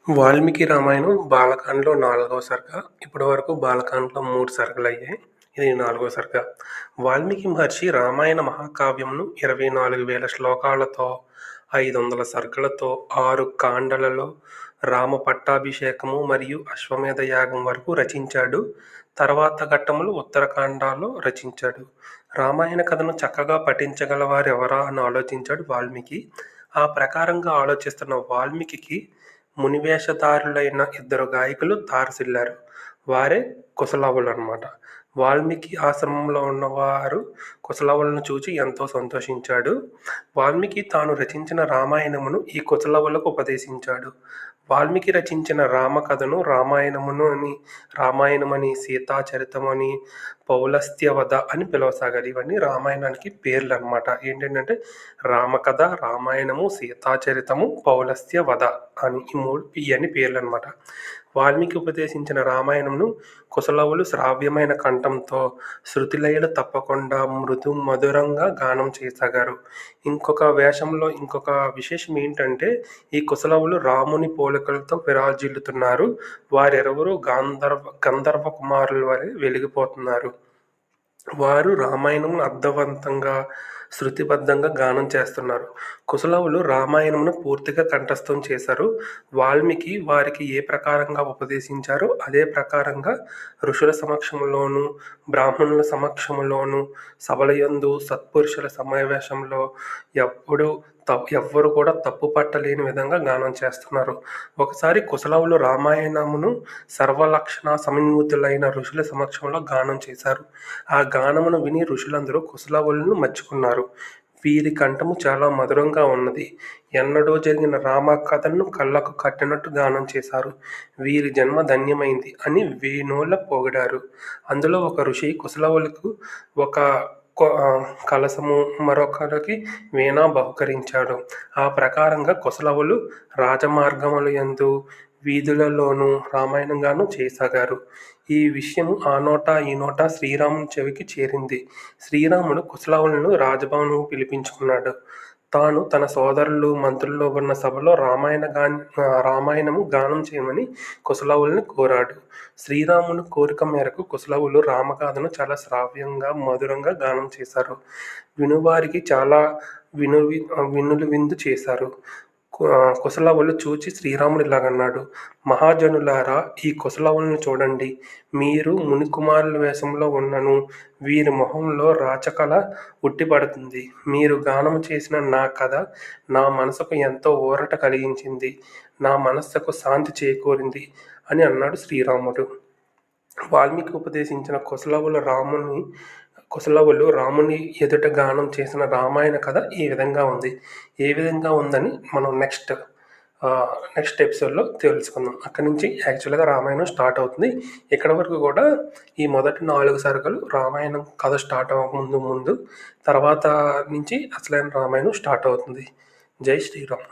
వాల్మీకి రామాయణం బాలకాండలో 4వ సర్గ. ఇప్పటివరకు బాలకాండలో 3 సర్గలయ్యాయి. ఇది 4వ సర్గ. వాల్మీకి మహర్షి రామాయణ మహాకావ్యంను 24,000 శ్లోకాలతో, 500 సర్గలతో, 6 కాండలలో రామ పట్టాభిషేకము మరియు అశ్వమేధ యాగం వరకు రచించాడు. తర్వాత ఘట్టములు ఉత్తరకాండలో రచించాడు. రామాయణ కథను చక్కగా పఠించగల వారెవరా అని ఆలోచించాడు వాల్మీకి. ఆ ప్రకారంగా ఆలోచిస్తున్న వాల్మీకి మునివేషధారులైన 2 గాయకులు తారసిల్లారు. వారే కుశలవులన్నమాట. వాల్మీకి ఆశ్రమంలో ఉన్నవారు కుశలవులను చూచి ఎంతో సంతోషించాడు. వాల్మీకి తాను రచించిన రామాయణమును ఈ కుశలవులకు ఉపదేశించాడు. వాల్మీకి రచించిన రామకథను రామాయణమని, సీతాచరితమని, పౌలస్త్యవధ అని పిలవసాగారు. ఇవన్నీ రామాయణానికి పేర్లు అన్నమాట. ఏంటంటే రామకథ, రామాయణము, సీతాచరితము, పౌలస్త్యవధ అని ఇవన్నీ పేర్లు అన్నమాట. వాల్మీకి ఉపదేశించిన రామాయణంను కుశలవులు శ్రావ్యమైన కంఠంతో శృతిలయలు తప్పకుండా మృదు మధురంగా గానం చేయసాగారు. ఇంకొక విశేషం ఏంటంటే ఈ కుశలవులు రాముని పోలికలతో విరాజిల్లుతున్నారు. వారెవరూ గంధర్వ కుమారుల వలె వెలిగిపోతున్నారు. వారు రామాయణమును అర్థవంతంగా, శృతిబద్ధంగా గానం చేస్తున్నారు. కుశలవులు రామాయణమును పూర్తిగా కంఠస్థం చేశారు. వాల్మీకి వారికి ఏ ప్రకారంగా ఉపదేశించారో అదే ప్రకారంగా ఋషుల సమక్షంలోనూ, బ్రాహ్మణుల సమక్షంలోనూ, సభలయందు, సత్పురుషుల సమావేశంలో ఎవ్వరు కూడా తప్పు పట్టలేని విధంగా గానం చేస్తున్నారు. ఒకసారి కుశలవులు రామాయణమును సర్వలక్షణ సమన్వితులైన ఋషుల సమక్షంలో గానం చేశారు. ఆ గానమును విని ఋషులందరూ కుశలవులను మెచ్చుకున్నారు. వీరి కంఠము చాలా మధురంగా ఉన్నది. ఎన్నడో జరిగిన రామ కథను కళ్ళకు కట్టినట్టు గానం చేశారు. వీరి జన్మ ధన్యమైంది అని వేణోళ్ళ పొగిడారు. అందులో ఒక ఋషి కుశలవులకు ఒక కలశము, మరొకరికి వీణ బహుకరించాడు. ఆ ప్రకారంగా కుశలవులు రాజమార్గముల యందు, వీధులలోనూ రామాయణం గానం చేయసాగారు. ఈ విషయం ఆ నోట ఈ నోట శ్రీరాముని చెవికి చేరింది. శ్రీరాముడు కుశలవులను రాజభవనము పిలిపించుకున్నాడు. తాను తన సోదరులు, మంత్రుల్లో ఉన్న సభలో రామాయణము గానం చేయమని కుశలవుల్ని కోరాడు. శ్రీరాముని కోరిక మేరకు కుశలవులు రామగాథను చాలా శ్రావ్యంగా, మధురంగా గానం చేశారు. వినువారికి చాలా వినులు విందు చేశారు. కుశలవులు చూచి శ్రీరాముడు ఇలాగన్నాడు: మహాజనులారా, ఈ కుశలవులను చూడండి. మీరు మునికుమారుల వేషంలో ఉన్నను వీరి మొహంలో రాచకళ ఉట్టిపడుతుంది. మీరు గానము చేసిన నా కథ నా మనసుకు ఎంతో ఊరట కలిగించింది, నా మనస్సుకు శాంతి చేకూరింది అని అన్నాడు శ్రీరాముడు. వాల్మీకి ఉపదేశించిన కుశలవులు రాముని ఎదుట గానం చేసిన రామాయణ కథ ఈ విధంగా ఉంది. ఏ విధంగా ఉందని మనం నెక్స్ట్ ఎపిసోడ్లో తెలుసుకుందాం. అక్కడి నుంచి యాక్చువల్గా రామాయణం స్టార్ట్ అవుతుంది. ఇక్కడ వరకు కూడా ఈ మొదటి 4 సర్గలు రామాయణం కథ స్టార్ట్ అవ్వక ముందు తర్వాత నుంచి అసలైన రామాయణం స్టార్ట్ అవుతుంది. జై శ్రీరామ్.